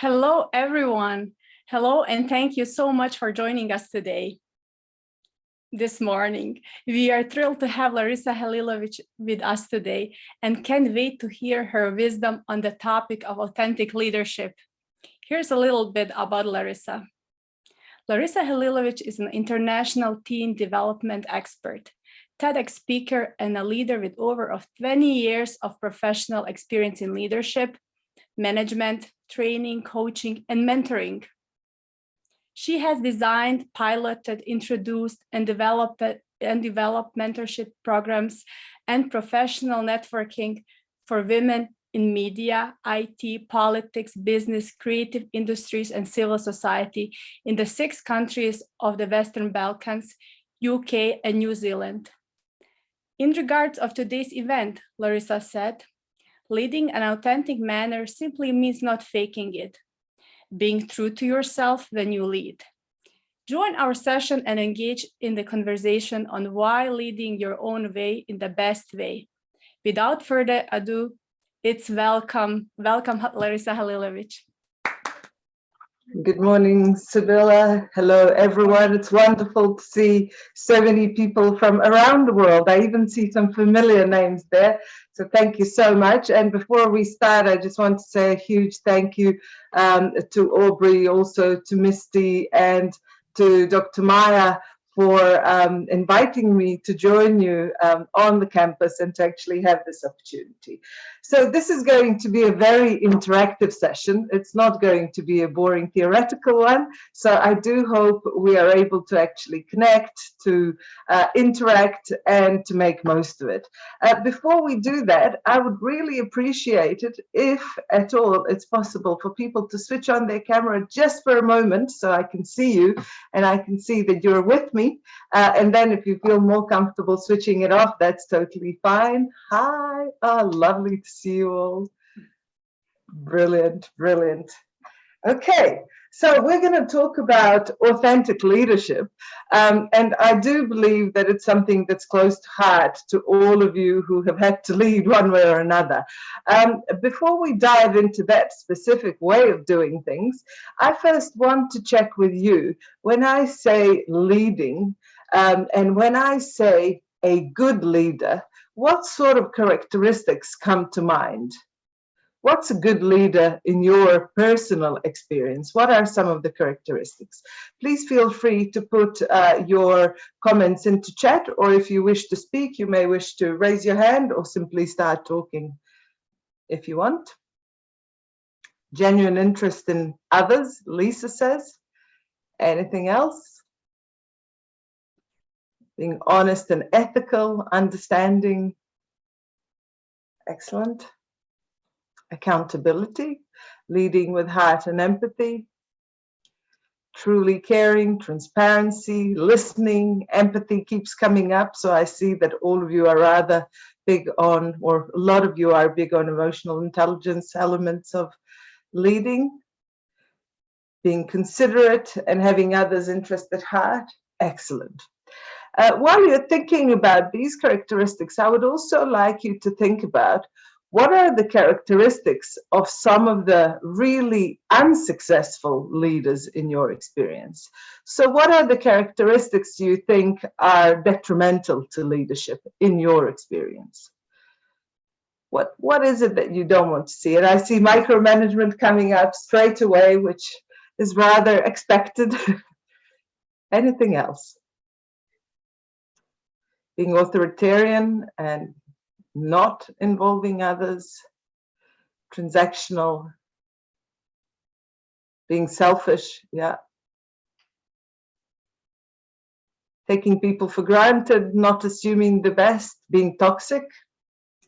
Hello, everyone. Hello, and thank you so much for joining us today. This morning, we are thrilled to have Larisa Halilovic with us today and can't wait to hear her wisdom on the topic of authentic leadership. Here's a little bit about Larisa. Larisa Halilovic is an international teen development expert, TEDx speaker, and a leader with over 20 years of professional experience in leadership, management, training, coaching, and mentoring. She has designed, piloted, introduced, and developed mentorship programs and professional networking for women in media, IT, politics, business, creative industries, and civil society in the 6 countries of the Western Balkans, UK, and New Zealand. In regards of today's event, Larisa said, leading an authentic manner simply means not faking it, being true to yourself when you lead. Join our session and engage in the conversation on why leading your own way in the best way. Without further ado, it's welcome Larisa Halilovic. Good morning, Sibylla. Hello, everyone. It's wonderful to see so many people from around the world. I even see some familiar names there. So thank you so much. And before we start, I just want to say a huge thank you to Aubrey, also to Misty and to Dr. Maya for inviting me to join you on the campus and to actually have this opportunity. So this is going to be a very interactive session. It's not going to be a boring theoretical one. So I do hope we are able to actually connect, to interact, and to make most of it. Before we do that, I would really appreciate it if at all it's possible for people to switch on their camera just for a moment so I can see you and I can see that you're with me. And then if you feel more comfortable switching it off, that's totally fine. Hi, lovely to see you all. Brilliant, brilliant. Okay, so we're going to talk about authentic leadership. And I do believe that it's something that's close to heart to all of you who have had to lead one way or another. Before we dive into that specific way of doing things, I first want to check with you when I say leading and when I say a good leader, what sort of characteristics come to mind? What's a good leader in your personal experience? What are some of the characteristics? Please feel free to put your comments into chat, or if you wish to speak, you may wish to raise your hand or simply start talking if you want. Genuine interest in others, Lisa says. Anything else? Being honest and ethical, understanding. Excellent. Accountability, leading with heart and empathy, truly caring, transparency, listening, empathy keeps coming up. So I see that all of you are rather big on, or a lot of you are big on emotional intelligence elements of leading, being considerate and having others' interest at heart. Excellent. While you're thinking about these characteristics, I would also like you to think about what are the characteristics of some of the really unsuccessful leaders in your experience? So what are the characteristics you think are detrimental to leadership in your experience? What is it that you don't want to see? And I see micromanagement coming up straight away, which is rather expected. Anything else? Being authoritarian and not involving others, transactional, being selfish, yeah. Taking people for granted, not assuming the best, being toxic,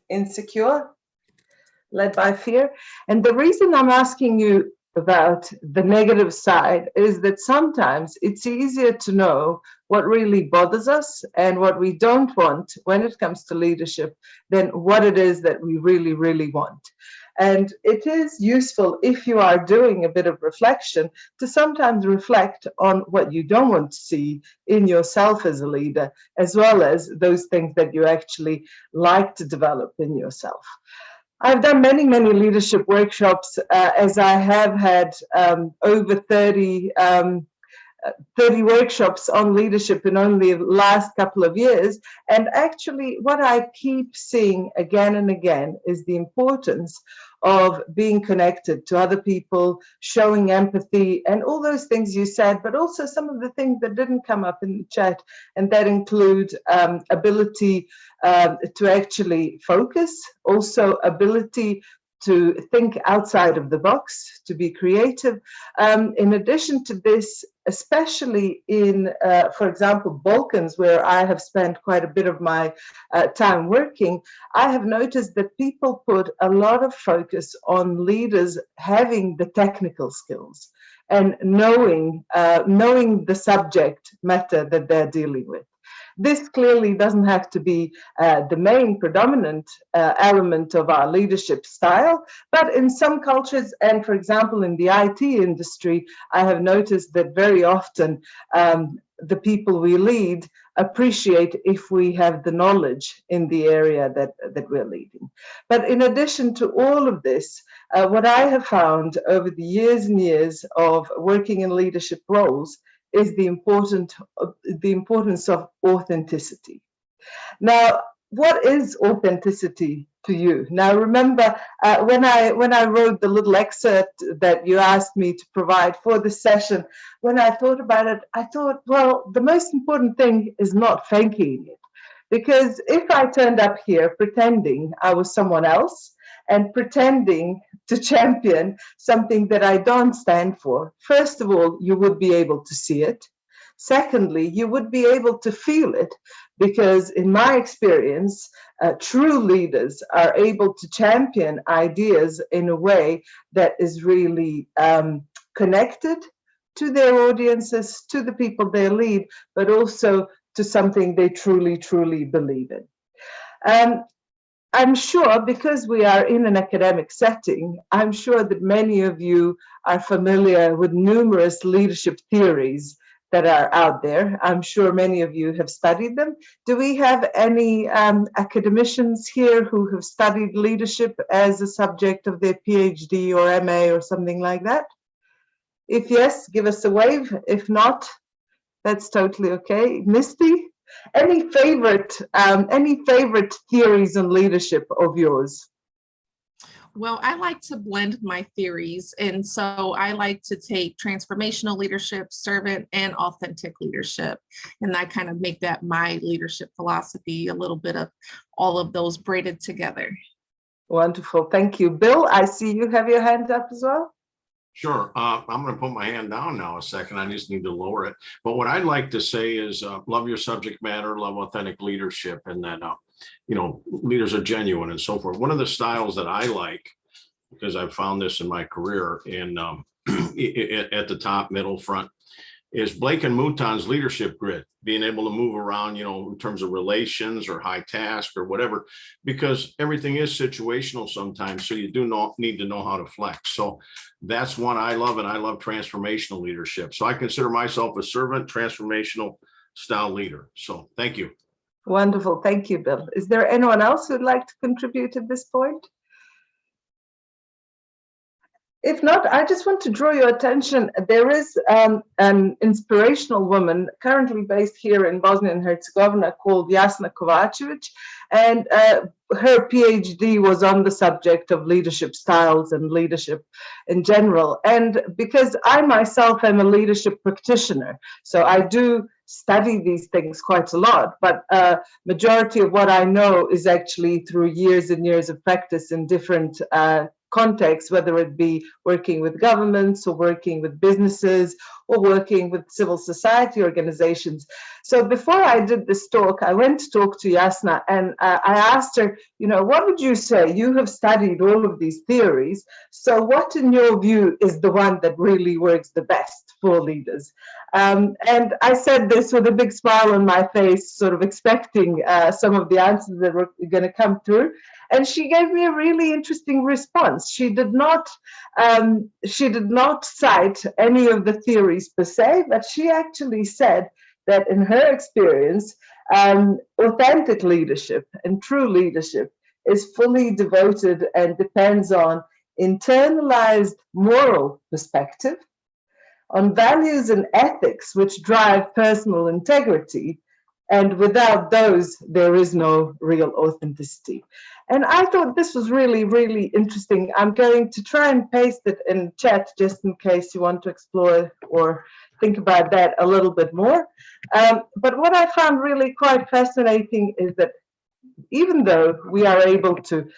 insecure, led by fear. And the reason I'm asking you about the negative side is that sometimes it's easier to know what really bothers us and what we don't want when it comes to leadership than what it is that we really, really want. And it is useful, if you are doing a bit of reflection, to sometimes reflect on what you don't want to see in yourself as a leader, as well as those things that you actually like to develop in yourself. I've done many, many leadership workshops, as I have had over 30 workshops on leadership in only the last couple of years. And actually, what I keep seeing again and again is the importance of being connected to other people, showing empathy, and all those things you said, but also some of the things that didn't come up in the chat, and that include ability to actually focus, also ability to think outside of the box, to be creative. In addition to this, especially in, for example, Balkans, where I have spent quite a bit of my time working, I have noticed that people put a lot of focus on leaders having the technical skills and knowing the subject matter that they're dealing with. This clearly doesn't have to be the main predominant element of our leadership style, but in some cultures, and for example in the IT industry, I have noticed that very often the people we lead appreciate if we have the knowledge in the area that we're leading. But in addition to all of this, what I have found over the years and years of working in leadership roles is the importance of authenticity. Now, what is authenticity to you? Now, remember, when I wrote the little excerpt that you asked me to provide for the session, when I thought about it, I thought, well, the most important thing is not faking it. Because if I turned up here pretending I was someone else and pretending to champion something that I don't stand for, first of all, you would be able to see it. Secondly, you would be able to feel it, because in my experience, true leaders are able to champion ideas in a way that is really connected to their audiences, to the people they lead, but also to something they truly, truly believe in. I'm sure, because we are in an academic setting, I'm sure that many of you are familiar with numerous leadership theories that are out there. I'm sure many of you have studied them. Do we have any academicians here who have studied leadership as a subject of their PhD or MA or something like that? If yes, give us a wave. If not, that's totally okay. Misty? Any favorite theories on leadership of yours? Well, I like to blend my theories. And so I like to take transformational leadership, servant, and authentic leadership. And I kind of make that my leadership philosophy, a little bit of all of those braided together. Wonderful. Thank you. Bill, I see you have your hand up as well. Sure. I'm going to put my hand down now a second. I just need to lower it. But what I'd like to say is love your subject matter, love authentic leadership, and that, leaders are genuine and so forth. One of the styles that I like, because I've found this in my career in at the top, middle, front, is Blake and Mouton's leadership grid, being able to move around, in terms of relations or high task or whatever, because everything is situational sometimes. So you do need to know how to flex. So that's one I love, and I love transformational leadership. So I consider myself a servant, transformational style leader. So thank you. Wonderful. Thank you, Bill. Is there anyone else who'd like to contribute at this point? If not, I just want to draw your attention. There is an inspirational woman currently based here in Bosnia and Herzegovina called Jasna Kovačević, and her PhD was on the subject of leadership styles and leadership in general. And because I myself am a leadership practitioner, so I do study these things quite a lot, but majority of what I know is actually through years and years of practice in different contexts, whether it be working with governments or working with businesses or working with civil society organizations. So before I did this talk, I went to talk to Jasna, and I asked her, what would you say? You have studied all of these theories. So what in your view is the one that really works the best for leaders? And I said this with a big smile on my face, sort of expecting some of the answers that were going to come through. And she gave me a really interesting response. She did not cite any of the theories per se, but she actually said that in her experience, authentic leadership and true leadership is fully devoted and depends on internalized moral perspective, on values and ethics which drive personal integrity, and without those, there is no real authenticity. And I thought this was really, really interesting. I'm going to try and paste it in chat just in case you want to explore or think about that a little bit more. But what I found really quite fascinating is that even though we are able to,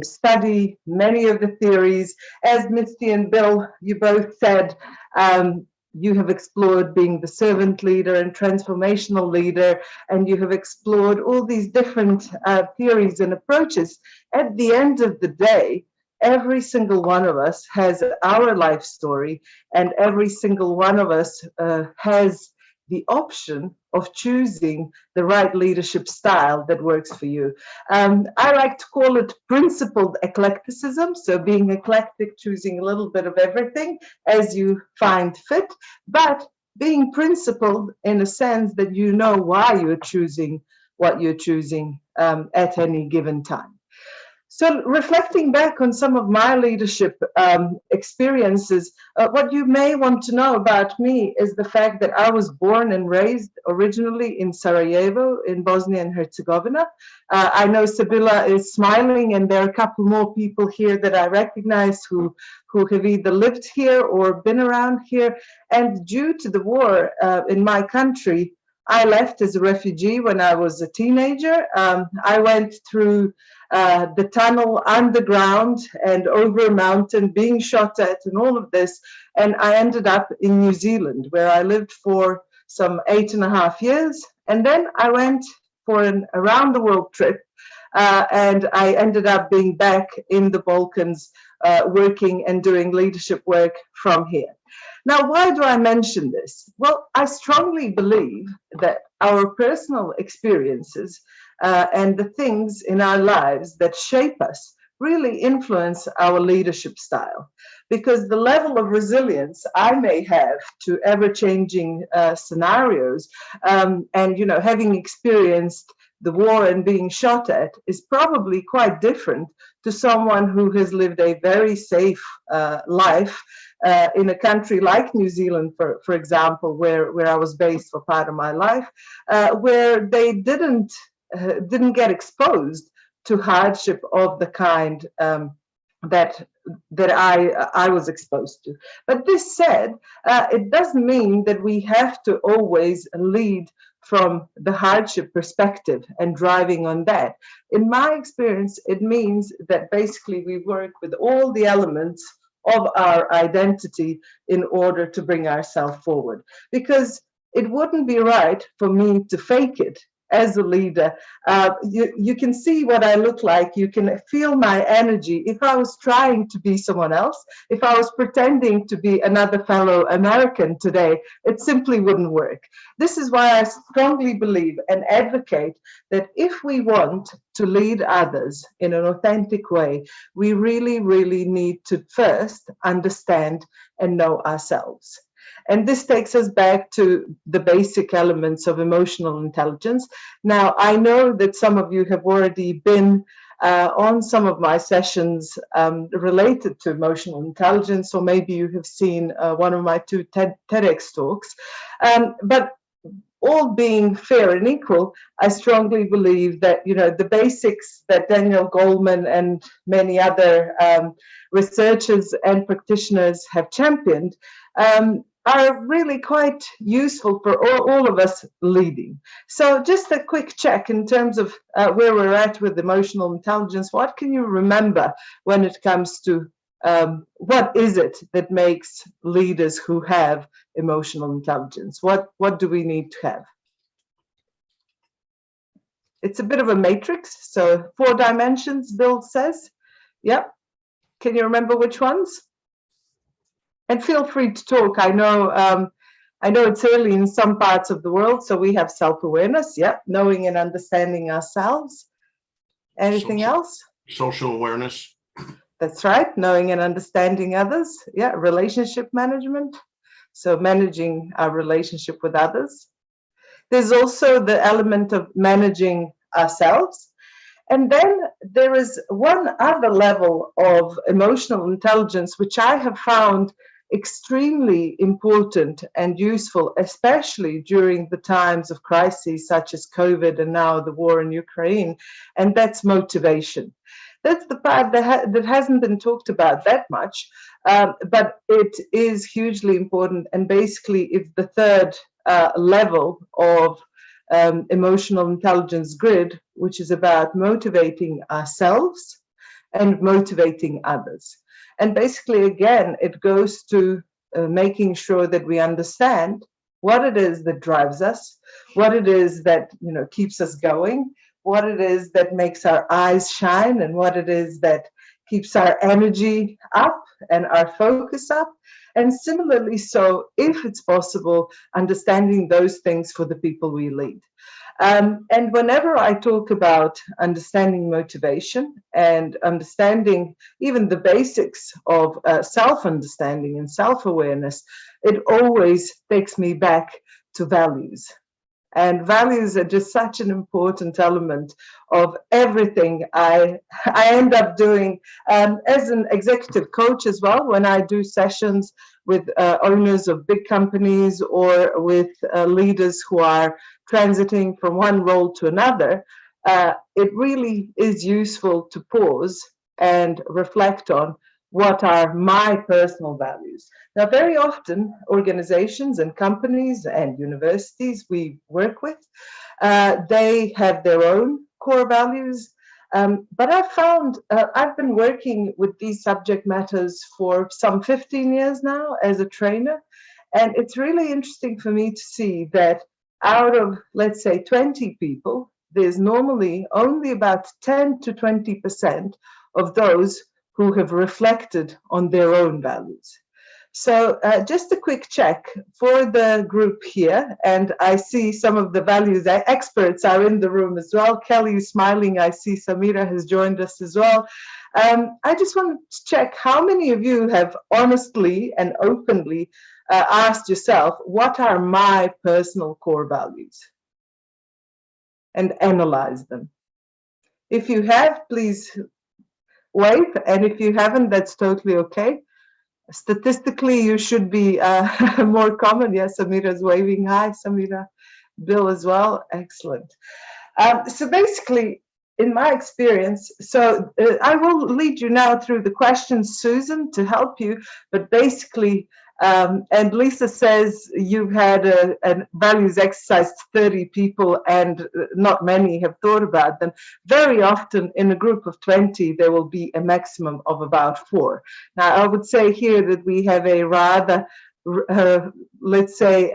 study many of the theories, as Misty and Bill, you both said, you have explored being the servant leader and transformational leader, and you have explored all these different theories and approaches. At the end of the day, every single one of us has our life story, and every single one of us has the option of choosing the right leadership style that works for you. I like to call it principled eclecticism. So being eclectic, choosing a little bit of everything as you find fit, but being principled in a sense that you know why you're choosing what you're choosing at any given time. So reflecting back on some of my leadership experiences, what you may want to know about me is the fact that I was born and raised originally in Sarajevo in Bosnia and Herzegovina. I know Sibylla is smiling, and there are a couple more people here that I recognize who have either lived here or been around here. And due to the war in my country, I left as a refugee when I was a teenager. I went through the tunnel underground and over a mountain, being shot at and all of this. And I ended up in New Zealand, where I lived for some 8.5 years. And then I went for an around the world trip. And I ended up being back in the Balkans, working and doing leadership work from here. Now, why do I mention this? Well, I strongly believe that our personal experiences and the things in our lives that shape us really influence our leadership style, because the level of resilience I may have to ever-changing scenarios and, having experienced the war and being shot at is probably quite different to someone who has lived a very safe life in a country like New Zealand, for example, where I was based for part of my life, where they didn't get exposed to hardship of the kind that I was exposed to. But this said, it doesn't mean that we have to always lead from the hardship perspective and driving on that. In my experience, it means that basically we work with all the elements of our identity in order to bring ourselves forward. Because it wouldn't be right for me to fake it as a leader. You can see what I look like. You can feel my energy. If I was trying to be someone else, if I was pretending to be another fellow American today, it simply wouldn't work. This is why I strongly believe and advocate that if we want to lead others in an authentic way, we really, really need to first understand and know ourselves. And this takes us back to the basic elements of emotional intelligence. Now, I know that some of you have already been on some of my sessions related to emotional intelligence, or maybe you have seen one of my 2 TEDx talks. But all being fair and equal, I strongly believe that, the basics that Daniel Goleman and many other researchers and practitioners have championed are really quite useful for all of us leading. So just a quick check in terms of where we're at with emotional intelligence. What can you remember when it comes to what is it that makes leaders who have emotional intelligence? What do we need to have? It's a bit of a matrix, so 4 dimensions, Bill says. Yep. Can you remember which ones? And feel free to talk. I know it's early in some parts of the world, so we have self-awareness, knowing and understanding ourselves. Anything else? Social awareness. That's right, knowing and understanding others. Relationship management, so managing our relationship with others. There's also the element of managing ourselves. And then there is one other level of emotional intelligence, which I have found extremely important and useful, especially during the times of crises such as COVID and now the war in Ukraine, and that's motivation. That's the part that hasn't been talked about that much, but it is hugely important, and basically it's the third level of emotional intelligence grid, which is about motivating ourselves and motivating others. And basically, again, it goes to making sure that we understand what it is that drives us, what it is that keeps us going, what it is that makes our eyes shine, and what it is that keeps our energy up and our focus up. And similarly, so if it's possible, understanding those things for the people we lead. And whenever I talk about understanding motivation and understanding even the basics of self-understanding and self-awareness, it always takes me back to values. And values are just such an important element of everything I end up doing as an executive coach as well. When I do sessions with owners of big companies or with leaders who are transiting from one role to another, it really is useful to pause and reflect on what are my personal values. Now, very often, organizations and companies and universities we work with, they have their own core values. But I've found, I've been working with these subject matters for some 15 years now as a trainer. And it's really interesting for me to see that out of, let's say, 20 people, there's normally only about 10 to 20% of those who have reflected on their own values. So just a quick check for the group here, and I see some of the values experts are in the room as well. Kelly is smiling. I see Samira has joined us as well. I just want to check how many of you have honestly and openly asked yourself, what are my personal core values? And analyze them. If you have, please wave, and if you haven't, that's totally okay. Statistically, you should be more common. Yes, Samira's waving. Hi, Samira. Bill as well. Excellent. So basically, in my experience, so I will lead you now through the questions, Susan, to help you. But basically, and Lisa says you've had a values exercise to 30 people and not many have thought about them. Very often in a group of 20, there will be a maximum of about 4. Now, I would say here that we have a rather, let's say,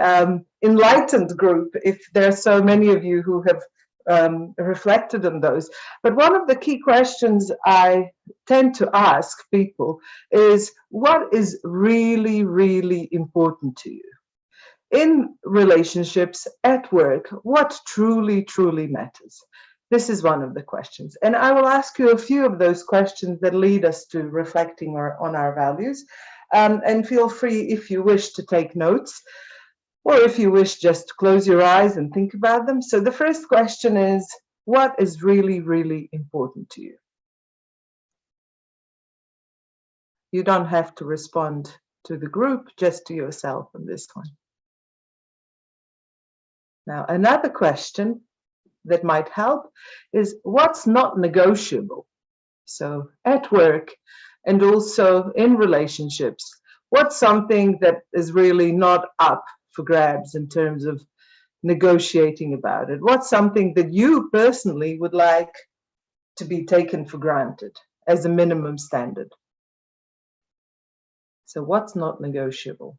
enlightened group, if there are so many of you who have reflected on those. But one of the key questions I tend to ask people is, what is really, really important to you? In relationships, at work, what truly, truly matters? This is one of the questions. And I will ask you a few of those questions that lead us to reflecting on our values. And feel free, if you wish, to take notes. Or if you wish, just close your eyes and think about them. So the first question is, what is really, really important to you? You don't have to respond to the group, just to yourself on this one. Now, another question that might help is, what's not negotiable? So at work and also in relationships, what's something that is really not up for grabs in terms of negotiating about it? What's something that you personally would like to be taken for granted as a minimum standard? So what's not negotiable?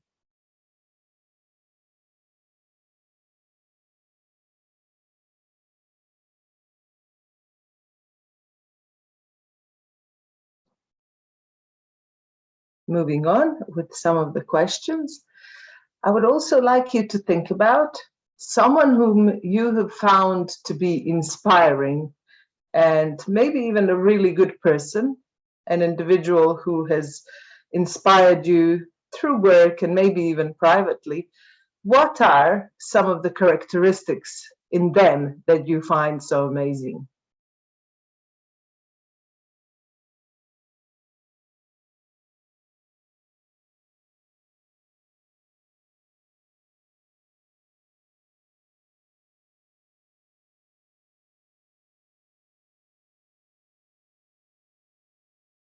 Moving on with some of the questions, I would also like you to think about someone whom you have found to be inspiring and maybe even a really good person, an individual who has inspired you through work and maybe even privately. What are some of the characteristics in them that you find so amazing?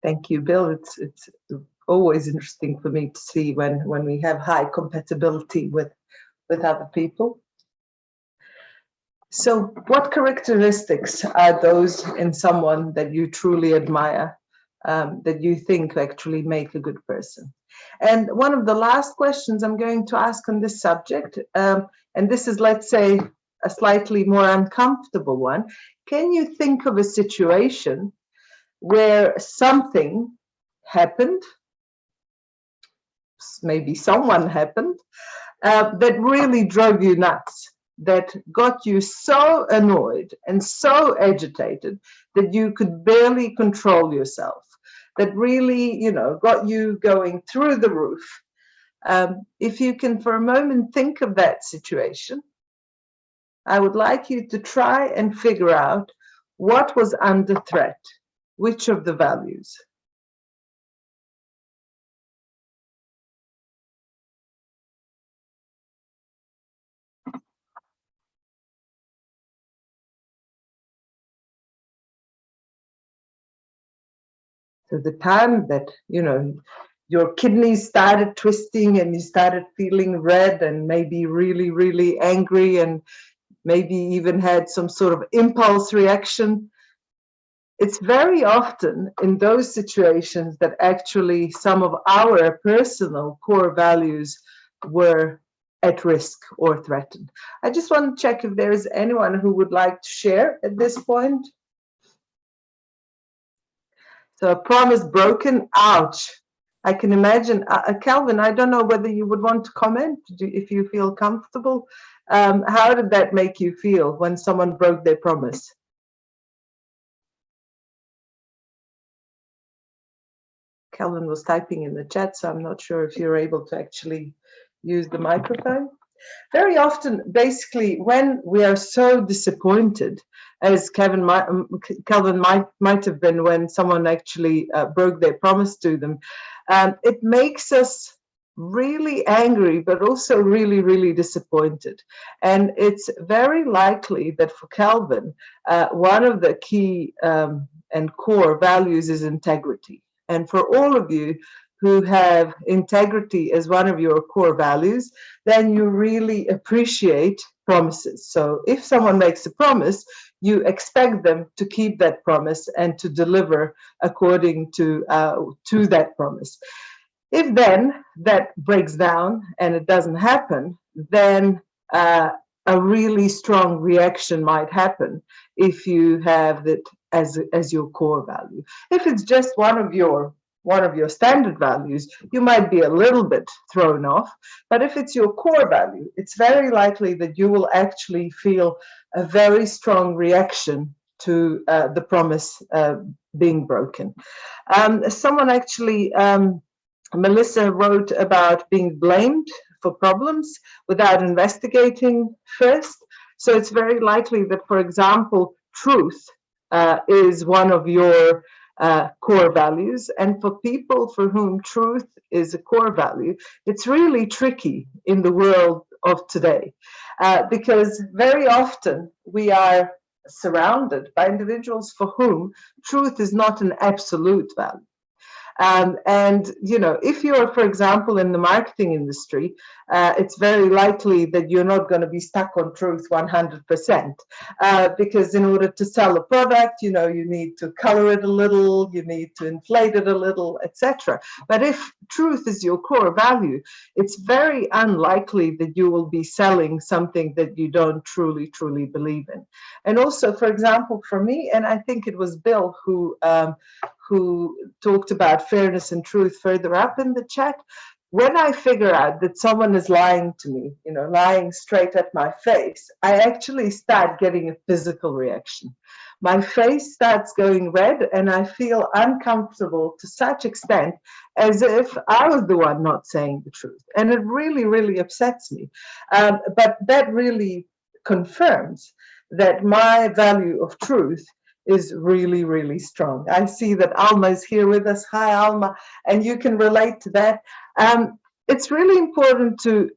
Thank you, Bill. It's always interesting for me to see when we have high compatibility with other people. So what characteristics are those in someone that you truly admire, that you think actually make a good person? And one of the last questions I'm going to ask on this subject, and this is, let's say, a slightly more uncomfortable one. Can you think of a situation where something happened, maybe someone happened, that really drove you nuts, that got you so annoyed and so agitated that you could barely control yourself, that really, got you going through the roof? If you can for a moment think of that situation, I would like you to try and figure out what was under threat, which of the values. So the time that, your kidneys started twisting and you started feeling red and maybe really, really angry and maybe even had some sort of impulse reaction. It's very often in those situations that actually some of our personal core values were at risk or threatened. I just want to check if there is anyone who would like to share at this point. So a promise broken, ouch. I can imagine. Calvin, I don't know whether you would want to comment if you feel comfortable. How did that make you feel when someone broke their promise? Calvin was typing in the chat, so I'm not sure if you're able to actually use the microphone. Very often, basically, when we are so disappointed, as Calvin might have been when someone actually broke their promise to them, it makes us really angry, but also really, really disappointed. And it's very likely that for Calvin, one of the key and core values is integrity. And for all of you who have integrity as one of your core values, then you really appreciate promises. So if someone makes a promise, you expect them to keep that promise and to deliver according to that promise. If then that breaks down and it doesn't happen, then a really strong reaction might happen if you have that as your core value. If it's just one of your standard values, you might be a little bit thrown off. But if it's your core value, it's very likely that you will actually feel a very strong reaction to the promise being broken. Someone actually, Melissa, wrote about being blamed for problems without investigating first. So it's very likely that, for example, truth is one of your core values. And for people for whom truth is a core value, it's really tricky in the world of today, because very often we are surrounded by individuals for whom truth is not an absolute value. And if you're, for example, in the marketing industry, it's very likely that you're not going to be stuck on truth 100%, because in order to sell a product, you need to color it a little, you need to inflate it a little, etc. But if truth is your core value, it's very unlikely that you will be selling something that you don't truly believe in. And also, for example, for me, and I think it was Bill who talked about fairness and truth further up in the chat. When I figure out that someone is lying to me, lying straight at my face, I actually start getting a physical reaction. My face starts going red and I feel uncomfortable to such extent as if I was the one not saying the truth. And it really, really upsets me. But that really confirms that my value of truth is really, really strong. I see that Alma is here with us. Hi, Alma, and you can relate to that. It's really important to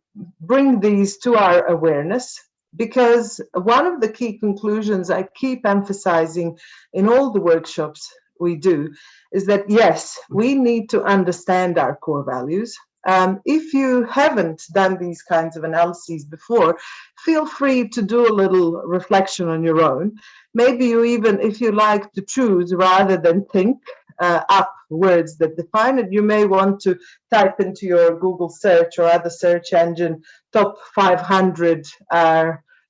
bring these to our awareness, because one of the key conclusions I keep emphasizing in all the workshops we do is that, yes, we need to understand our core values. If you haven't done these kinds of analyses before, feel free to do a little reflection on your own. Maybe you even, if you like to choose rather than think up words that define it, you may want to type into your Google search or other search engine top 500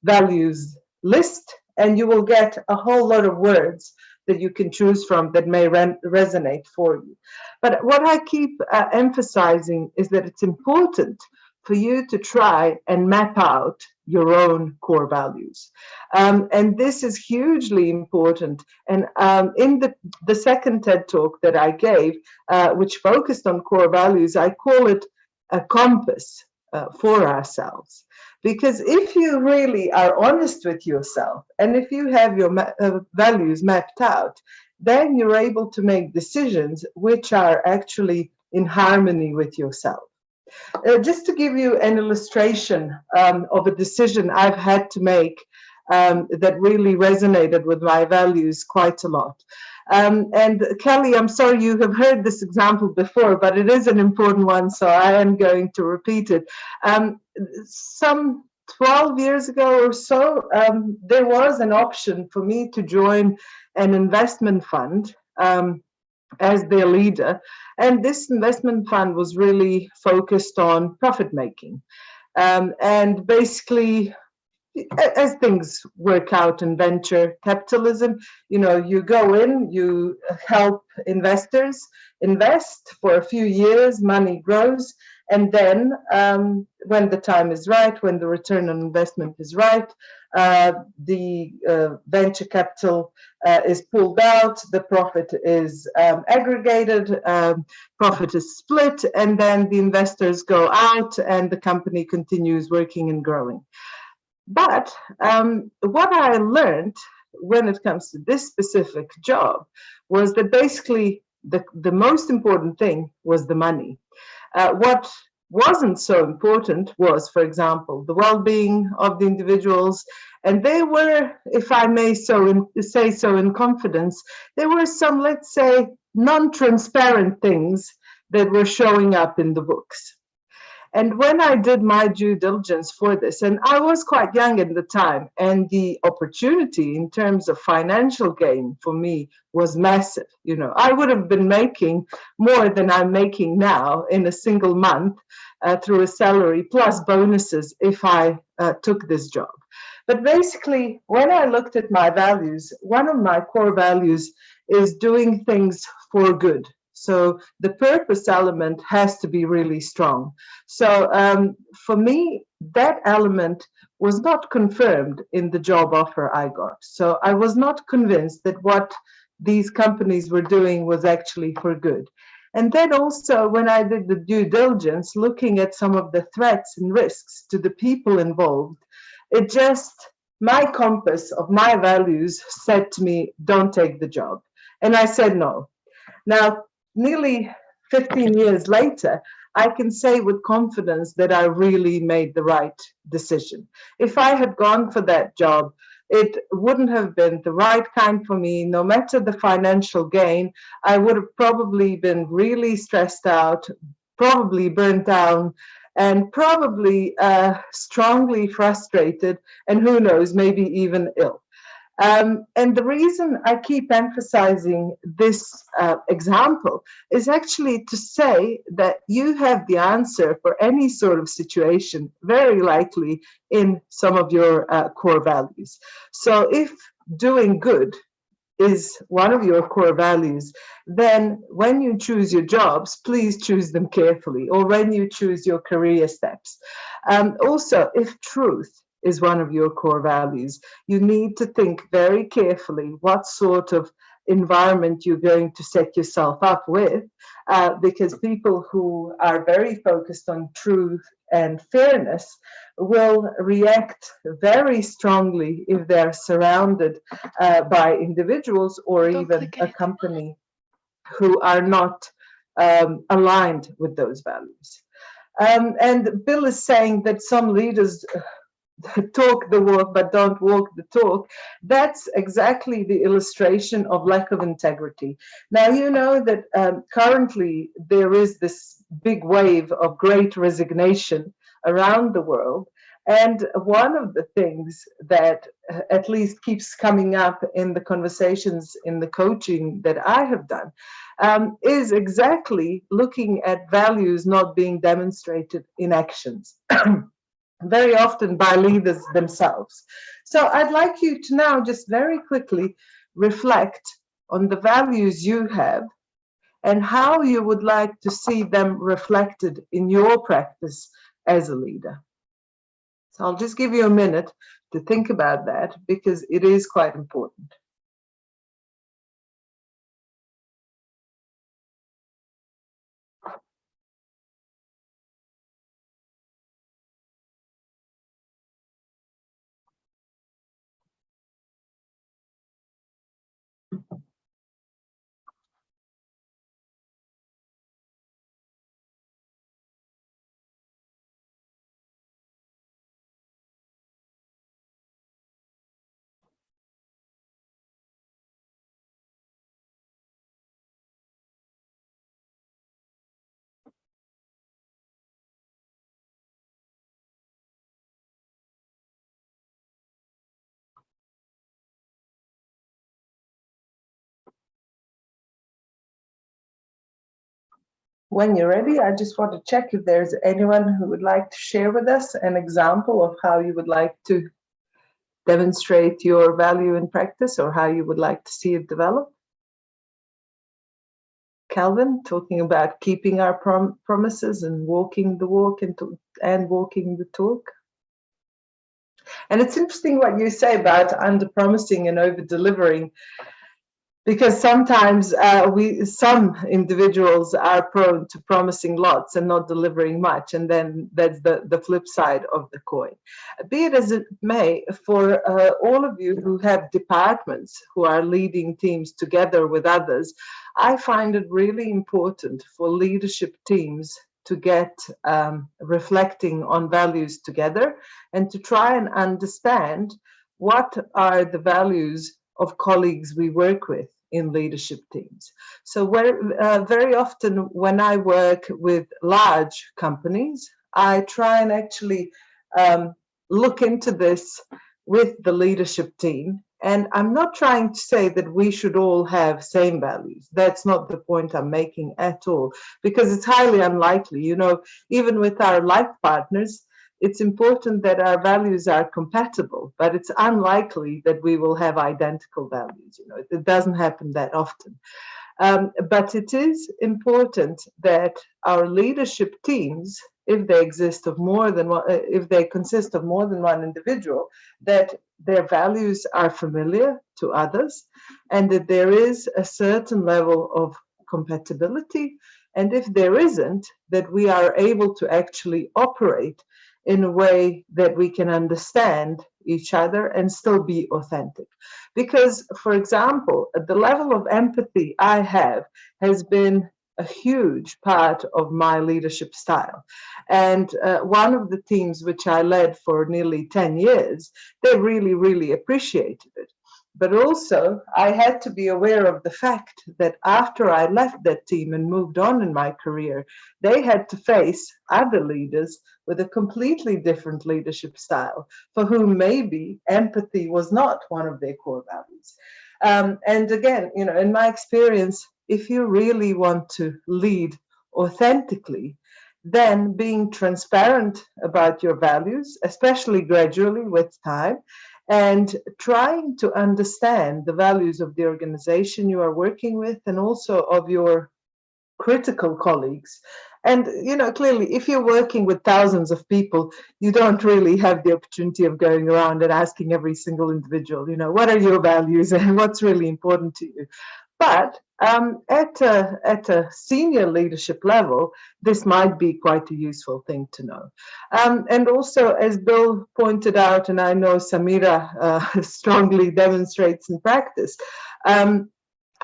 values list, and you will get a whole lot of words that you can choose from that may resonate for you. But what I keep emphasizing is that it's important for you to try and map out your own core values. And this is hugely important. And in the second TED Talk that I gave, which focused on core values, I call it a compass for ourselves. Because if you really are honest with yourself, and if you have your values mapped out, then you're able to make decisions which are actually in harmony with yourself. Just to give you an illustration of a decision I've had to make that really resonated with my values quite a lot. And Kelly, I'm sorry you have heard this example before, but it is an important one, so I am going to repeat it. Some 12 years ago or so, there was an option for me to join an investment fund as their leader. And this investment fund was really focused on profit making. And basically, as things work out in venture capitalism, you know, you go in, you help investors invest for a few years, money grows, and then when the time is right, when the return on investment is right, the venture capital is pulled out, the profit is aggregated, profit is split, and then the investors go out and the company continues working and growing. But what I learned when it comes to this specific job was that basically the most important thing was the money. What wasn't so important was, for example, the well-being of the individuals. And there were, if I may say so in confidence, there were some, let's say, non-transparent things that were showing up in the books. And when I did my due diligence for this, and I was quite young at the time, and the opportunity in terms of financial gain for me was massive. You know, I would have been making more than I'm making now in a single month through a salary plus bonuses if I took this job. But basically, when I looked at my values, one of my core values is doing things for good. So the purpose element has to be really strong. So for me, that element was not confirmed in the job offer I got. So I was not convinced that what these companies were doing was actually for good. And then also when I did the due diligence, looking at some of the threats and risks to the people involved, it just, my compass of my values said to me, don't take the job. And I said no. Now, nearly 15 years later, I can say with confidence that I really made the right decision. If I had gone for that job, it wouldn't have been the right kind for me. No matter the financial gain, I would have probably been really stressed out, probably burnt down, and probably strongly frustrated, and who knows, maybe even ill. And the reason I keep emphasizing this example is actually to say that you have the answer for any sort of situation, very likely in some of your core values. So if doing good is one of your core values, then when you choose your jobs, please choose them carefully, or when you choose your career steps. Also, if truth is one of your core values, you need to think very carefully what sort of environment you're going to set yourself up with, because people who are very focused on truth and fairness will react very strongly if they're surrounded by individuals or even a company who are not aligned with those values. And Bill is saying that some leaders talk the walk but don't walk the talk, that's exactly the illustration of lack of integrity. Now, you know that currently there is this big wave of great resignation around the world. And one of the things that at least keeps coming up in the conversations in the coaching that I have done is exactly looking at values not being demonstrated in actions. Very often by leaders themselves. So I'd like you to now just very quickly reflect on the values you have and how you would like to see them reflected in your practice as a leader. So I'll just give you a minute to think about that because it is quite important. When you're ready, I just want to check if there's anyone who would like to share with us an example of how you would like to demonstrate your value in practice or how you would like to see it develop. Calvin, talking about keeping our promises and walking the walk and walking the talk. And it's interesting what you say about under-promising and over-delivering, because sometimes some individuals are prone to promising lots and not delivering much, and then that's the flip side of the coin. Be it as it may, for all of you who have departments who are leading teams together with others, I find it really important for leadership teams to get reflecting on values together and to try and understand what are the values of colleagues we work with in leadership teams. So very often when I work with large companies, I try and actually look into this with the leadership team. And I'm not trying to say that we should all have same values. That's not the point I'm making at all, because it's highly unlikely. You know, even with our life partners, it's important that our values are compatible, but it's unlikely that we will have identical values. You know, it doesn't happen that often. But it is important that our leadership teams, if they exist of more than one, if they consist of more than one individual, that their values are familiar to others, and that there is a certain level of compatibility. And if there isn't, that we are able to actually operate in a way that we can understand each other and still be authentic. Because, for example, the level of empathy I have has been a huge part of my leadership style. And one of the teams which I led for nearly 10 years, they really, really appreciated it. But also, I had to be aware of the fact that after I left that team and moved on in my career, they had to face other leaders with a completely different leadership style, for whom maybe empathy was not one of their core values. And again, you know, in my experience, if you really want to lead authentically, then being transparent about your values, especially gradually with time, and trying to understand the values of the organization you are working with and also of your critical colleagues. And, you know, clearly, if you're working with thousands of people, you don't really have the opportunity of going around and asking every single individual, you know, what are your values and what's really important to you. But at a senior leadership level, this might be quite a useful thing to know. And also, as Bill pointed out, and I know Samira strongly demonstrates in practice,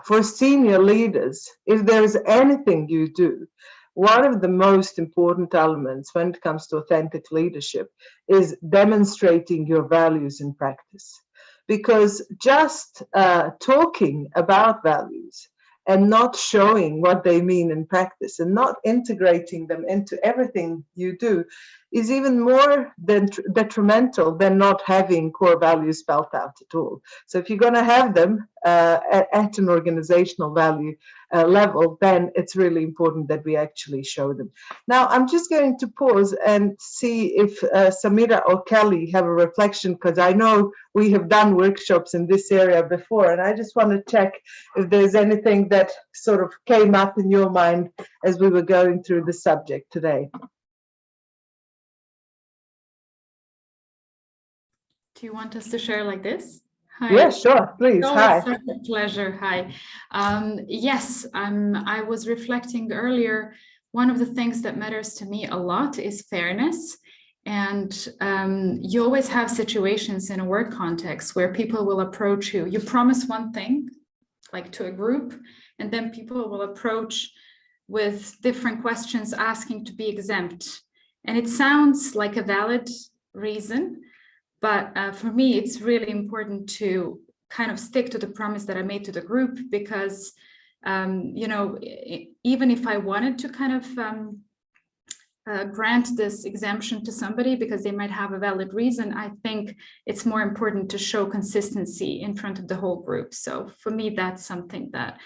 for senior leaders, if there's anything you do one of the most important elements when it comes to authentic leadership is demonstrating your values in practice. Because just talking about values and not showing what they mean in practice and not integrating them into everything you do is even more detrimental than not having core values spelled out at all. So if you're going to have them at an organizational value level, then it's really important that we actually show them. Now, I'm just going to pause and see if Samira or Kelly have a reflection, because I know we have done workshops in this area before, and I just want to check if there's anything that sort of came up in your mind as we were going through the subject today. Do you want us to share like this? Hi. Yeah, sure, please. Oh, Hi. it's such a pleasure. Hi. Yes, I was reflecting earlier. One of the things that matters to me a lot is fairness. And you always have situations in a work context where people will approach you. You promise one thing, like to a group, and then people will approach with different questions asking to be exempt. And it sounds like a valid reason. But for me, it's really important to kind of stick to the promise that I made to the group, because, you know, even if I wanted to kind of grant this exemption to somebody because they might have a valid reason, I think it's more important to show consistency in front of the whole group. So for me, that's something that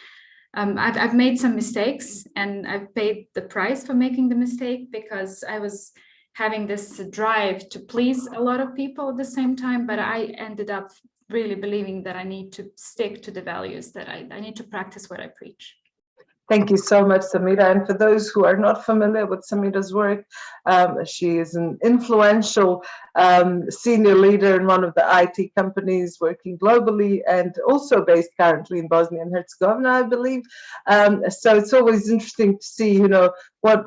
I've made some mistakes, and I've paid the price for making the mistake, because I was having this drive to please a lot of people at the same time, but I ended up really believing that I need to stick to the values, that I need to practice what I preach. Thank you so much, Samira. And for those who are not familiar with Samira's work, she is an influential senior leader in one of the IT companies working globally, and also based currently in Bosnia and Herzegovina, I believe. So it's always interesting to see, you know, what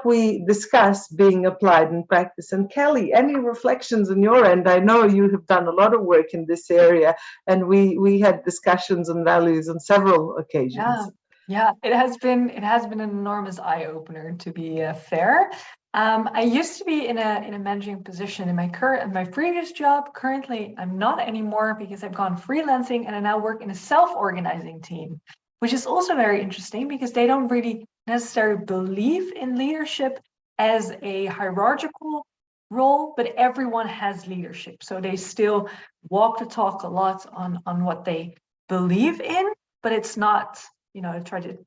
we discuss being applied in practice. And Kelly, any reflections on your end? I know you have done a lot of work in this area, and we had discussions on values on several occasions. Yeah, it has been an enormous eye-opener, to be fair. I used to be in a managing position in my previous job. Currently, I'm not anymore, because I've gone freelancing and I now work in a self-organizing team, which is also very interesting, because they don't really necessarily believe in leadership as a hierarchical role, but everyone has leadership. So they still walk the talk a lot on what they believe in, but it's not, you know, a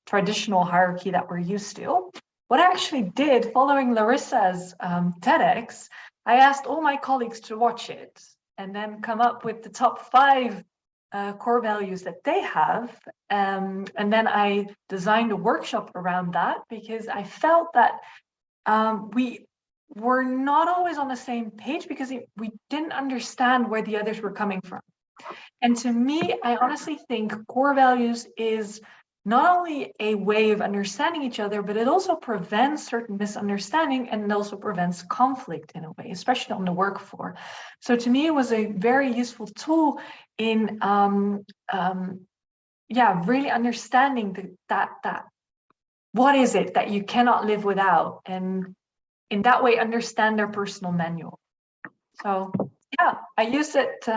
traditional hierarchy that we're used to. What I actually did, following Larisa's TEDx, I asked all my colleagues to watch it and then come up with the top 5 core values that they have. And then I designed a workshop around that, because I felt that we were not always on the same page, because we didn't understand where the others were coming from. And to me, I honestly think core values is not only a way of understanding each other, but it also prevents certain misunderstanding, and it also prevents conflict in a way, especially on the work floor. So to me, it was a very useful tool in really understanding that what is it that you cannot live without, and in that way understand their personal manual. So yeah, I used it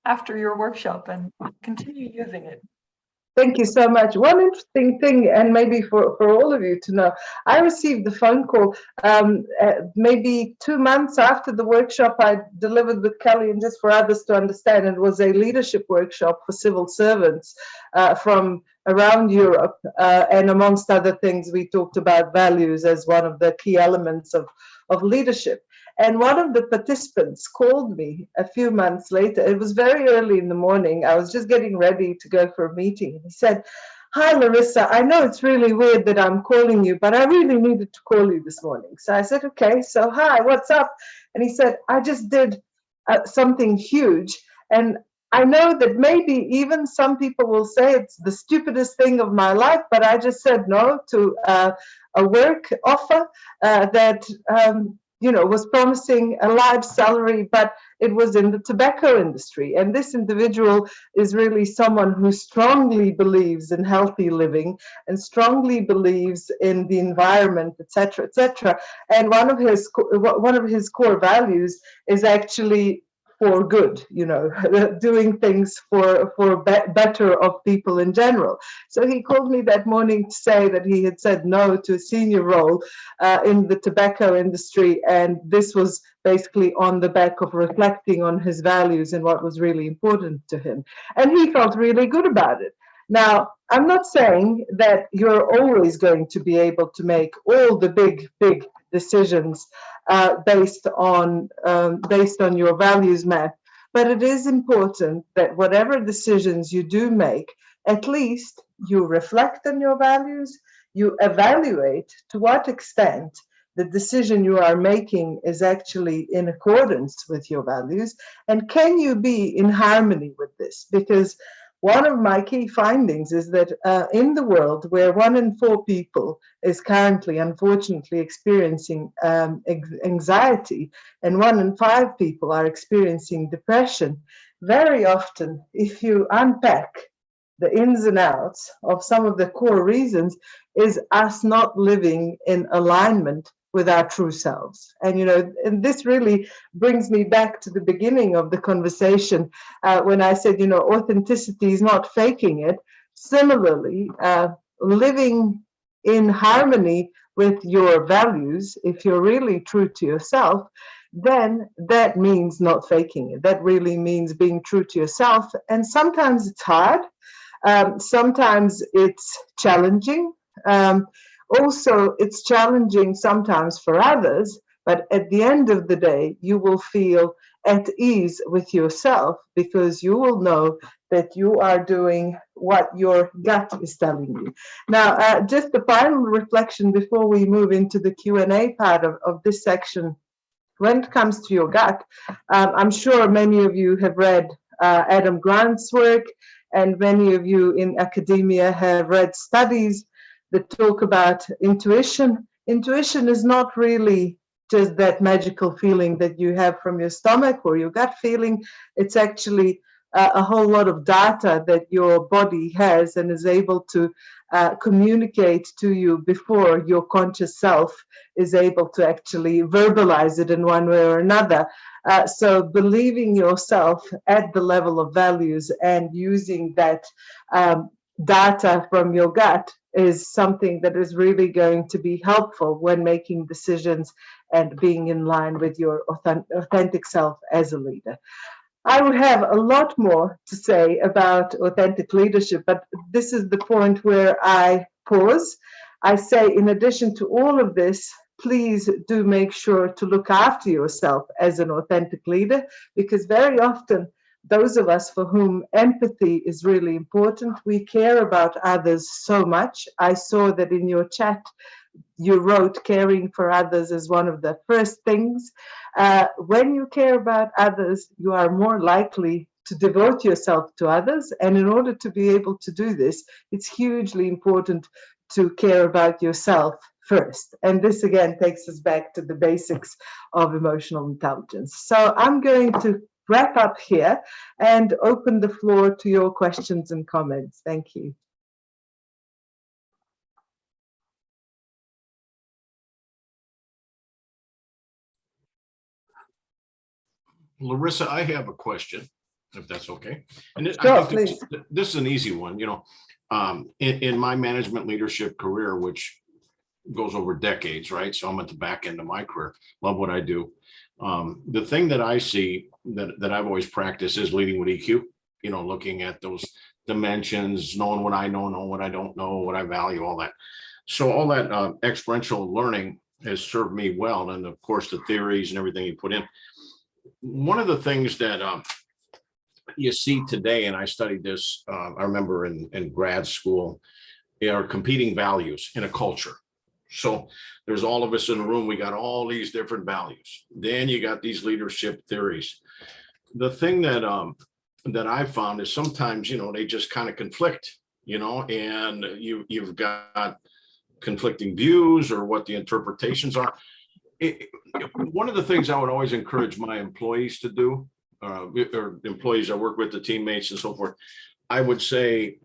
after your workshop and continue using it. Thank you so much. One interesting thing, and maybe for all of you to know, I received the phone call maybe 2 months after the workshop I delivered with Kelly, and just for others to understand, it was a leadership workshop for civil servants from around Europe. And amongst other things, we talked about values as one of the key elements of leadership. And one of the participants called me a few months later. It was very early in the morning. I was just getting ready to go for a meeting. He said, "Hi, Larisa, I know it's really weird that I'm calling you, but I really needed to call you this morning." So I said, "Okay, so hi, what's up?" And he said, "I just did something huge. And I know that maybe even some people will say it's the stupidest thing of my life, but I just said no to a work offer that was promising a large salary, but it was in the tobacco industry. And this individual is really someone who strongly believes in healthy living and strongly believes in the environment, etc., etc. And one of his core values is actually for good, doing things for better of people in general. So he called me that morning to say that he had said no to a senior role in the tobacco industry, and this was basically on the back of reflecting on his values and what was really important to him. And he felt really good about it. Now, I'm not saying that you're always going to be able to make all the big decisions based on your values map, but it is important that whatever decisions you do make, at least you reflect on your values, you evaluate to what extent the decision you are making is actually in accordance with your values, and can you be in harmony with this? Because one of my key findings is that in the world where 1 in 4 people is currently, unfortunately, experiencing anxiety, and 1 in 5 people are experiencing depression, very often, if you unpack the ins and outs of some of the core reasons, is us not living in alignment with our true selves. And this really brings me back to the beginning of the conversation when I said, authenticity is not faking it. Similarly, living in harmony with your values, if you're really true to yourself, then that means not faking it. That really means being true to yourself. And sometimes it's hard. Sometimes it's challenging. Also, it's challenging sometimes for others, but at the end of the day, you will feel at ease with yourself because you will know that you are doing what your gut is telling you. Now, just the final reflection before we move into the Q&A part of this section. When it comes to your gut, I'm sure many of you have read Adam Grant's work, and many of you in academia have read studies that talk about intuition. Intuition is not really just that magical feeling that you have from your stomach or your gut feeling. It's actually a whole lot of data that your body has and is able to communicate to you before your conscious self is able to actually verbalize it in one way or another. So believing yourself at the level of values and using that data from your gut is something that is really going to be helpful when making decisions and being in line with your authentic self as a leader. I would have a lot more to say about authentic leadership, but this is the point where I pause. I say, in addition to all of this, please do make sure to look after yourself as an authentic leader, because very often those of us for whom empathy is really important, we care about others so much. I saw that in your chat, you wrote caring for others as one of the first things. When you care about others, you are more likely to devote yourself to others. And in order to be able to do this, it's hugely important to care about yourself first. And this again takes us back to the basics of emotional intelligence. So I'm going to wrap up here and open the floor to your questions and comments. Thank you. Larisa, I have a question, if that's okay. And Sure, I think please. this is an easy one. In my management leadership career, which goes over decades, right? So I'm at the back end of my career, love what I do. The thing that I see that I've always practiced is leading with EQ, looking at those dimensions, knowing what I know what I don't know, what I value, all that. So all that experiential learning has served me well. And of course, the theories and everything you put in. One of the things that you see today, and I studied this, I remember in grad school, are competing values in a culture. So there's all of us in the room, we got all these different values. Then you got these leadership theories. The thing that I found is sometimes, they just kind of conflict, and you've got conflicting views or what the interpretations are. one of the things I would always encourage my employees to do, or employees I work with, the teammates and so forth, I would say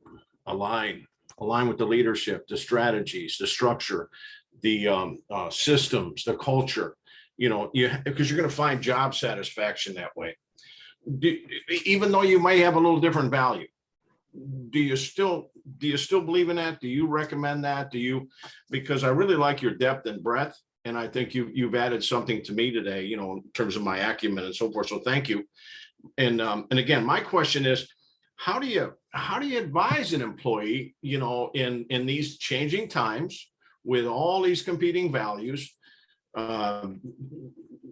align with the leadership, the strategies, the structure, the systems, the culture, because you're going to find job satisfaction that way. Even though you might have a little different value, do you still believe in that? Do you recommend that? Because I really like your depth and breadth, and I think you've added something to me today, in terms of my acumen and so forth. So thank you. And again, my question is, how do you advise an employee, in these changing times with all these competing values?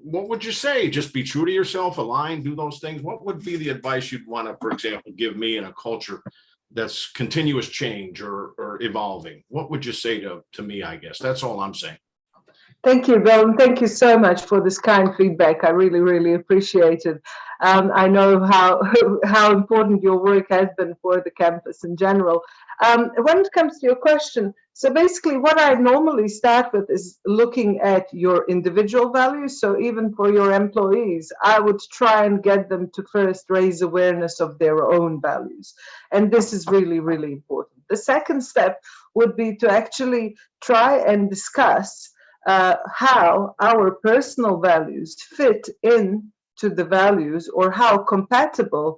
What would you say? Just be true to yourself, align, do those things. What would be the advice you'd want to, for example, give me in a culture that's continuous change or evolving? What would you say to me, I guess? That's all I'm saying. Thank you, Bill, and thank you so much for this kind feedback. I really, really appreciate it. I know how important your work has been for the campus in general. When it comes to your question, so basically what I normally start with is looking at your individual values. So even for your employees, I would try and get them to first raise awareness of their own values. And this is really, really important. The second step would be to actually try and discuss how our personal values fit in to the values, or how compatible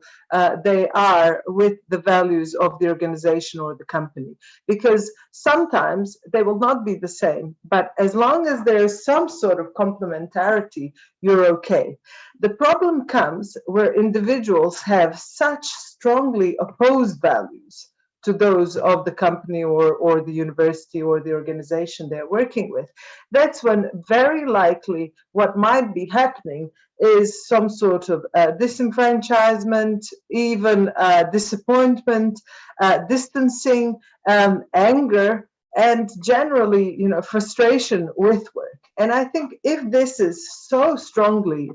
they are with the values of the organization or the company. Because sometimes they will not be the same, but as long as there is some sort of complementarity, you're okay. The problem comes where individuals have such strongly opposed values to those of the company or the university or the organization they're working with. That's when very likely what might be happening is some sort of disenfranchisement, even disappointment, distancing, anger, and generally, frustration with work. And I think if this is so strongly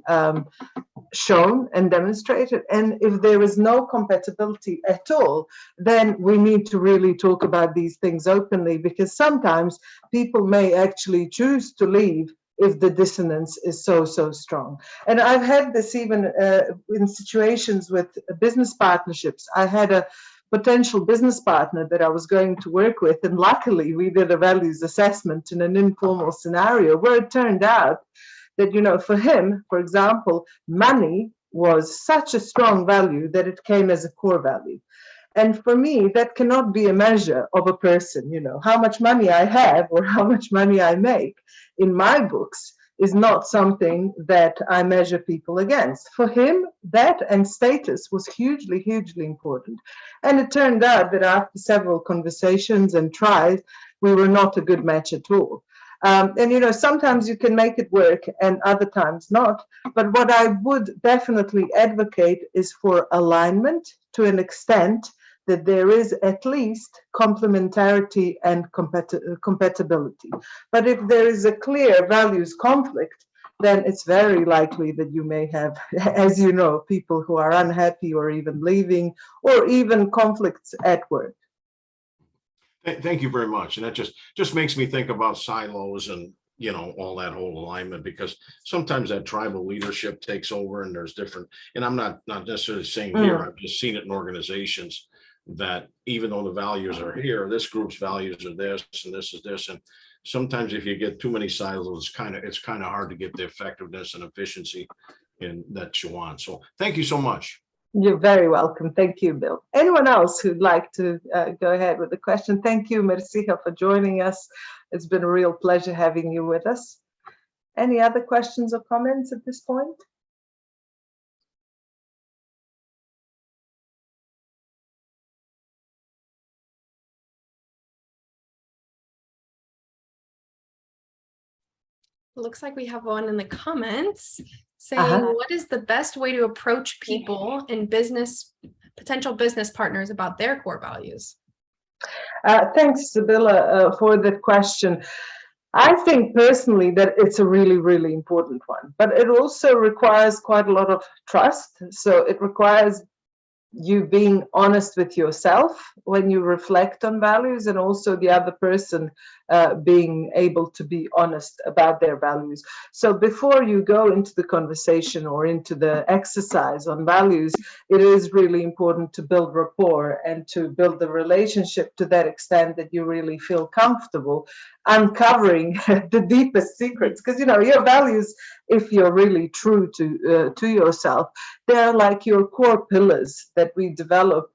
shown and demonstrated, and if there is no compatibility at all, then we need to really talk about these things openly, because sometimes people may actually choose to leave if the dissonance is so strong. And I've had this even in situations with business partnerships. I had a potential business partner that I was going to work with, and luckily we did a values assessment in an informal scenario where it turned out that, for him, for example, money was such a strong value that it came as a core value. And for me, that cannot be a measure of a person. How much money I have or how much money I make in my books is not something that I measure people against. For him, that and status was hugely, hugely important. And it turned out that after several conversations and tries, we were not a good match at all. And sometimes you can make it work and other times not. But what I would definitely advocate is for alignment to an extent that there is at least complementarity and compatibility. But if there is a clear values conflict, then it's very likely that you may have, as you know, people who are unhappy or even leaving, or even conflicts at work. Thank you very much. And that just makes me think about silos and, all that whole alignment, because sometimes that tribal leadership takes over and there's different, and I'm not necessarily saying here, I've just seen it in organizations that even though the values are here, this group's values are this and this is this. And sometimes if you get too many silos, it's kind of hard to get the effectiveness and efficiency that you want. So thank you so much. You're very welcome. Thank you, Bill. Anyone else who'd like to go ahead with the question? Thank you, Marcia, for joining us. It's been a real pleasure having you with us. Any other questions or comments at this point? Looks like we have one in the comments saying, what is the best way to approach people in business, potential business partners, about their core values? Thanks, Sibylla, for the question. I think personally that it's a really, really important one, but it also requires quite a lot of trust. So it requires you being honest with yourself when you reflect on values, and also the other person being able to be honest about their values. So before you go into the conversation or into the exercise on values, it is really important to build rapport and to build the relationship to that extent that you really feel comfortable uncovering the deepest secrets. Because, you know, your values, if you're really true to yourself, they're like your core pillars that we develop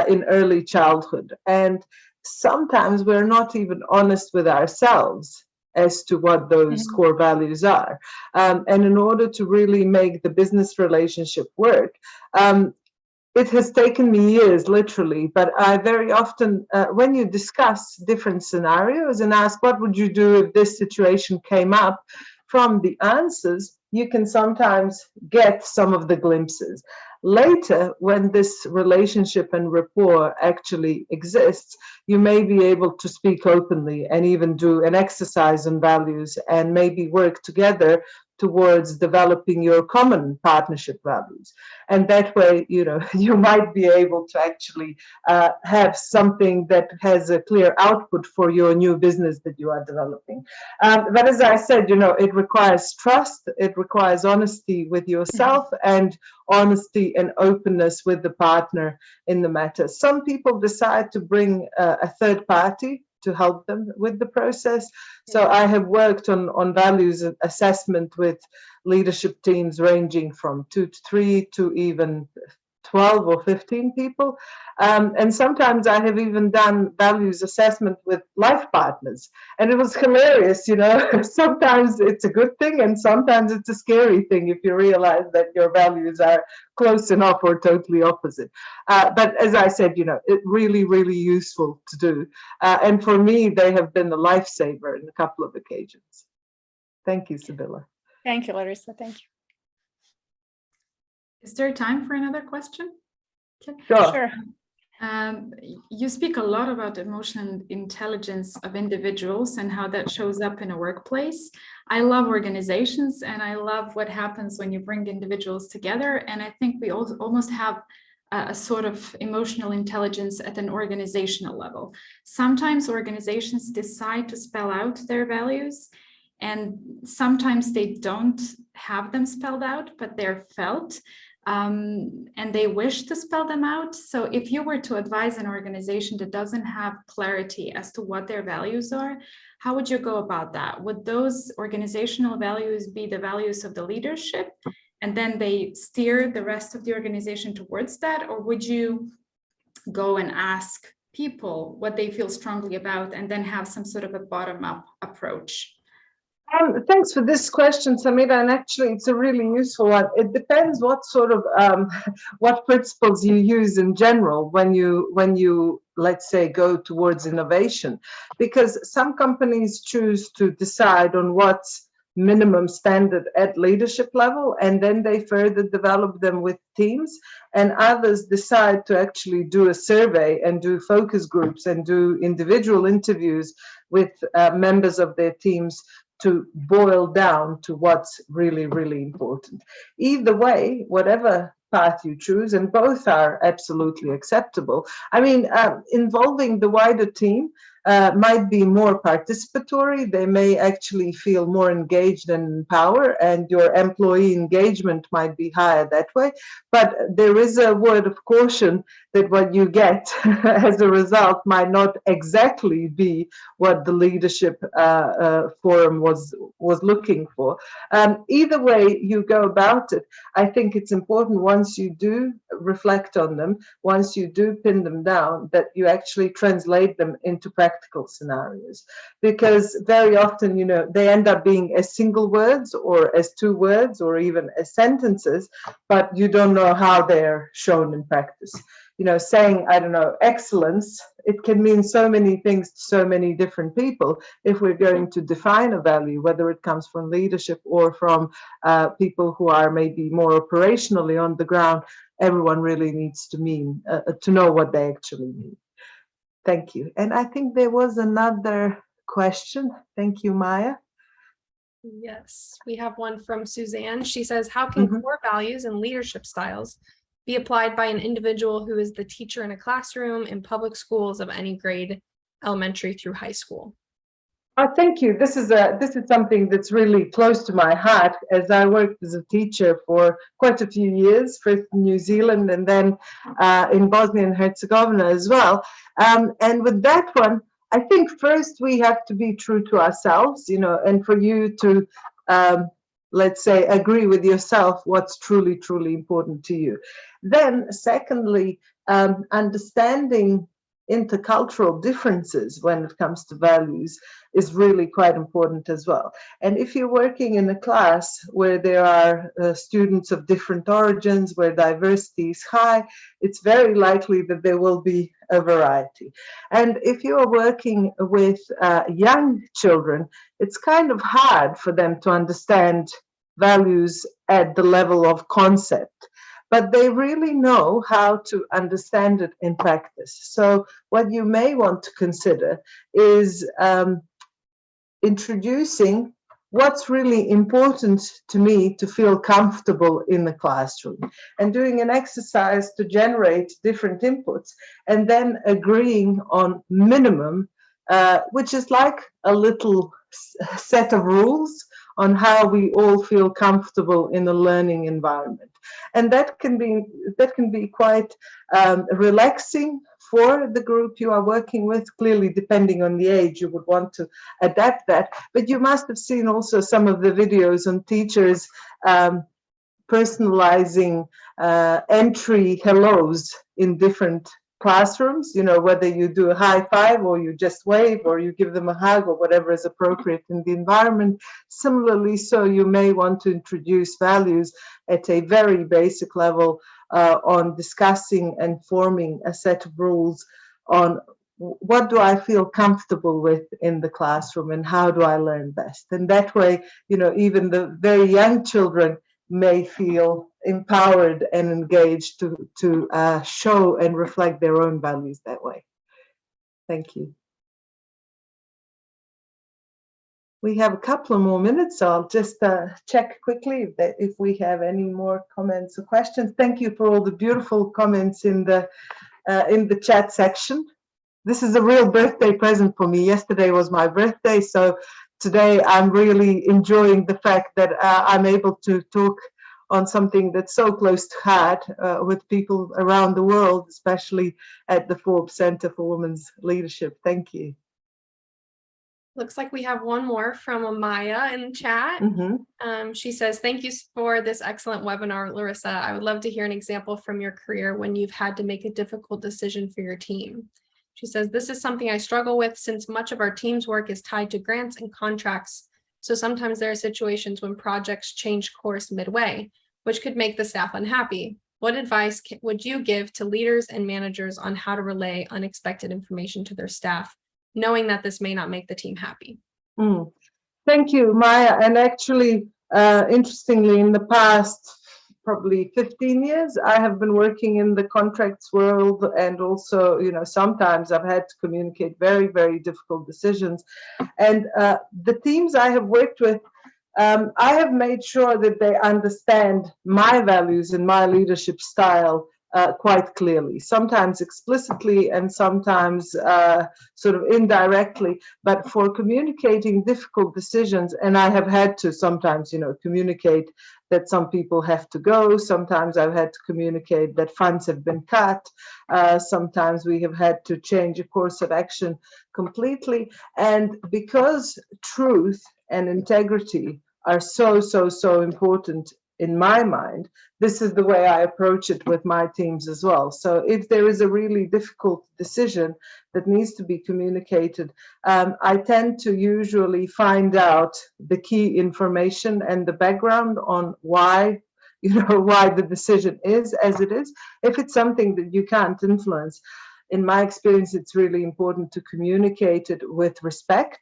in early childhood. And sometimes we're not even honest with ourselves as to what those core values are. And in order to really make the business relationship work, it has taken me years, literally, but I very often, when you discuss different scenarios and ask, what would you do if this situation came up? From the answers, you can sometimes get some of the glimpses. Later, when this relationship and rapport actually exists, you may be able to speak openly and even do an exercise on values and maybe work together towards developing your common partnership values. And that way, you know, you might be able to actually have something that has a clear output for your new business that you are developing. But as I said, you know, it requires trust, it requires honesty with yourself and honesty and openness with the partner in the matter. Some people decide to bring a third party to help them with the process. So I have worked on values assessment with leadership teams ranging from 2 to 3 to even 12 or 15 people. And sometimes I have even done values assessment with life partners. And it was hilarious, you know. Sometimes it's a good thing and sometimes it's a scary thing if you realize that your values are close enough or totally opposite. But as I said, you know, it's really, really useful to do. And for me, they have been a lifesaver in a couple of occasions. Thank you, Sibylla. Thank you, Larisa. Thank you. Is there time for another question? Sure. You speak a lot about emotional intelligence of individuals and how that shows up in a workplace. I love organizations and I love what happens when you bring individuals together. And I think we almost have a sort of emotional intelligence at an organizational level. Sometimes organizations decide to spell out their values, and sometimes they don't have them spelled out, but they're felt. And they wish to spell them out. So if you were to advise an organization that doesn't have clarity as to what their values are, how would you go about that? Would those organizational values be the values of the leadership, and then they steer the rest of the organization towards that? Or would you go and ask people what they feel strongly about and then have some sort of a bottom-up approach? Thanks for this question, Samira, and actually it's a really useful one. It depends what sort of what principles you use in general when you let's say go towards innovation, because some companies choose to decide on what's minimum standard at leadership level, and then they further develop them with teams, and others decide to actually do a survey and do focus groups and do individual interviews with members of their teams to boil down to what's really, really important. Either way, whatever path you choose, and both are absolutely acceptable. I mean, involving the wider team might be more participatory. They may actually feel more engaged and empowered, and your employee engagement might be higher that way. But there is a word of caution that what you get as a result might not exactly be what the leadership forum was looking for. Either way you go about it, I think it's important, once you do reflect on them, once you do pin them down, that you actually translate them into practical scenarios. Because very often, you know, they end up being as single words or as 2 words or even as sentences, but you don't know how they're shown in practice. You know, saying, I don't know, excellence, it can mean so many things to so many different people. If we're going to define a value, whether it comes from leadership or from people who are maybe more operationally on the ground, everyone really needs to know what they actually mean. Thank you. And I think there was another question. Thank you, Maya. Yes, we have one from Suzanne. She says, how can core values and leadership styles be applied by an individual who is the teacher in a classroom in public schools of any grade, elementary through high school? Thank you. This is something that's really close to my heart, as I worked as a teacher for quite a few years, first in New Zealand and then in Bosnia and Herzegovina as well. And with that one, I think first we have to be true to ourselves, and for you to, let's say, agree with yourself what's truly, truly important to you. Then, secondly, understanding intercultural differences when it comes to values is really quite important as well. And if you're working in a class where there are students of different origins, where diversity is high, it's very likely that there will be a variety. And if you are working with young children, it's kind of hard for them to understand values at the level of concept, but they really know how to understand it in practice. So what you may want to consider is introducing what's really important to me to feel comfortable in the classroom, and doing an exercise to generate different inputs, and then agreeing on minimum, which is like a little set of rules on how we all feel comfortable in a learning environment. And that can be quite relaxing for the group you are working with. Clearly, depending on the age, you would want to adapt that. But you must have seen also some of the videos on teachers personalizing entry hellos in different classrooms, whether you do a high five or you just wave or you give them a hug or whatever is appropriate in the environment. Similarly, so you may want to introduce values at a very basic level on discussing and forming a set of rules on what do I feel comfortable with in the classroom and how do I learn best. And that way, even the very young children may feel empowered and engaged to show and reflect their own values that way. Thank you. We have a couple of more minutes, so I'll just check quickly if we have any more comments or questions. Thank you for all the beautiful comments in the chat section. This is a real birthday present for me. Yesterday was my birthday, so today I'm really enjoying the fact that I'm able to talk on something that's so close to heart with people around the world, especially at the Forbes Center for Women's Leadership. Thank you. Looks like we have one more from Amaya in chat. She says, thank you for this excellent webinar, Larisa. I would love to hear an example from your career when you've had to make a difficult decision for your team. She says, this is something I struggle with since much of our team's work is tied to grants and contracts. So sometimes there are situations when projects change course midway, which could make the staff unhappy. What advice would you give to leaders and managers on how to relay unexpected information to their staff, knowing that this may not make the team happy? Thank you, Maya. And actually, interestingly, in the past, probably 15 years, I have been working in the contracts world, and also, sometimes I've had to communicate very, very difficult decisions. And the teams I have worked with, I have made sure that they understand my values and my leadership style quite clearly, sometimes explicitly and sometimes sort of indirectly, but for communicating difficult decisions. And I have had to sometimes, communicate that some people have to go. Sometimes I've had to communicate that funds have been cut. Sometimes we have had to change a course of action completely. And because truth and integrity are so, so, so important in my mind, this is the way I approach it with my teams as well. So if there is a really difficult decision that needs to be communicated, I tend to usually find out the key information and the background on why the decision is as it is. If it's something that you can't influence, in my experience, it's really important to communicate it with respect,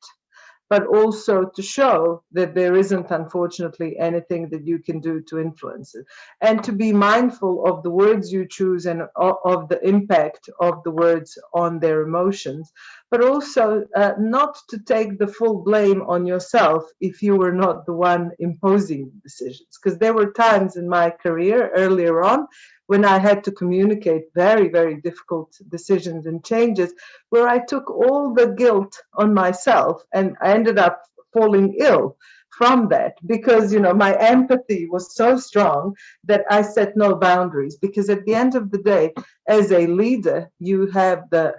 but also to show that there isn't, unfortunately, anything that you can do to influence it. And to be mindful of the words you choose and of the impact of the words on their emotions, but also not to take the full blame on yourself if you were not the one imposing decisions. Because there were times in my career earlier on when I had to communicate very, very difficult decisions and changes where I took all the guilt on myself, and I ended up falling ill from that, because my empathy was so strong that I set no boundaries. Because at the end of the day, as a leader, you have the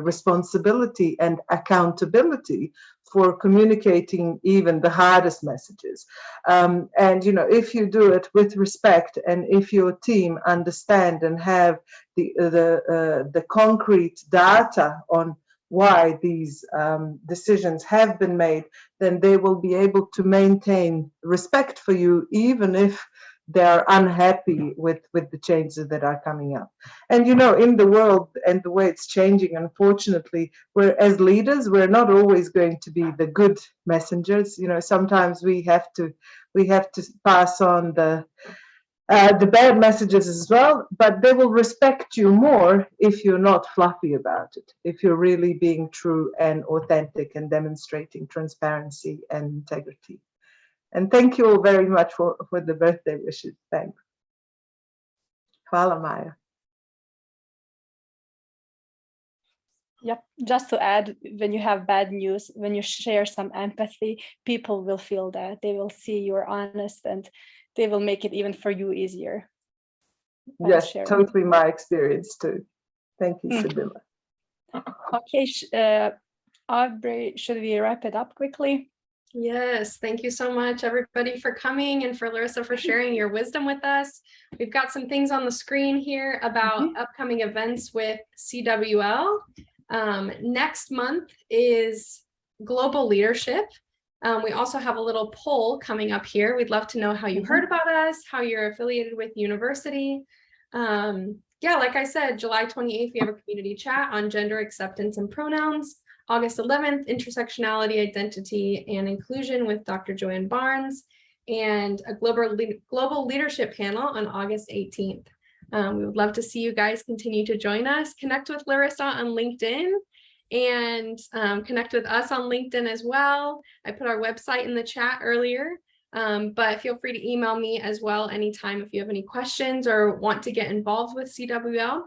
responsibility and accountability for communicating even the hardest messages. And if you do it with respect, and if your team understand and have the concrete data on why these decisions have been made, then they will be able to maintain respect for you, even if they're unhappy with the changes that are coming up. And in the world and the way it's changing, unfortunately, as leaders, we're not always going to be the good messengers. Sometimes we have to pass on the bad messages as well, but they will respect you more if you're not fluffy about it, if you're really being true and authentic and demonstrating transparency and integrity. And thank you all very much for the birthday wishes. Thanks. Hvala, Maya. Yep. Just to add, when you have bad news, when you share some empathy, people will feel that. They will see you're honest, and they will make it even for you easier. Yes, totally my experience too. Thank you, Sibylla. Okay, Aubrey, should we wrap it up quickly? Yes, thank you so much, everybody, for coming, and for Larisa for sharing your wisdom with us. We've got some things on the screen here about upcoming events with CWL. Next month is Global Leadership. We also have a little poll coming up here. We'd love to know how you heard about us, how you're affiliated with the university. Yeah, like I said, July 28th, we have a community chat on gender acceptance and pronouns. August 11th, intersectionality, identity, and inclusion with Dr. Joanne Barnes, and a global leadership panel on August 18th. We would love to see you guys continue to join us. Connect with Larisa on LinkedIn, and connect with us on LinkedIn as well. I put our website in the chat earlier, but feel free to email me as well anytime if you have any questions or want to get involved with CWL.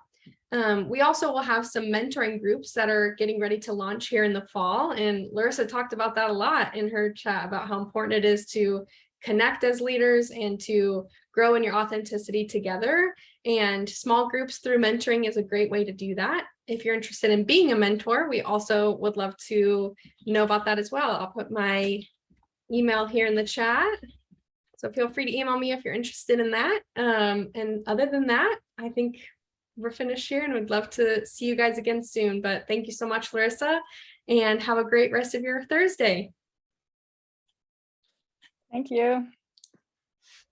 We also will have some mentoring groups that are getting ready to launch here in the fall, and Larisa talked about that a lot in her chat about how important it is to connect as leaders and to grow in your authenticity together. And small groups through mentoring is a great way to do that. If you're interested in being a mentor, we also would love to know about that as well. I'll put my email here in the chat, so feel free to email me if you're interested in that. And other than that, I think we're finished here, and we'd love to see you guys again soon. But thank you so much, Larisa, and have a great rest of your Thursday. Thank you.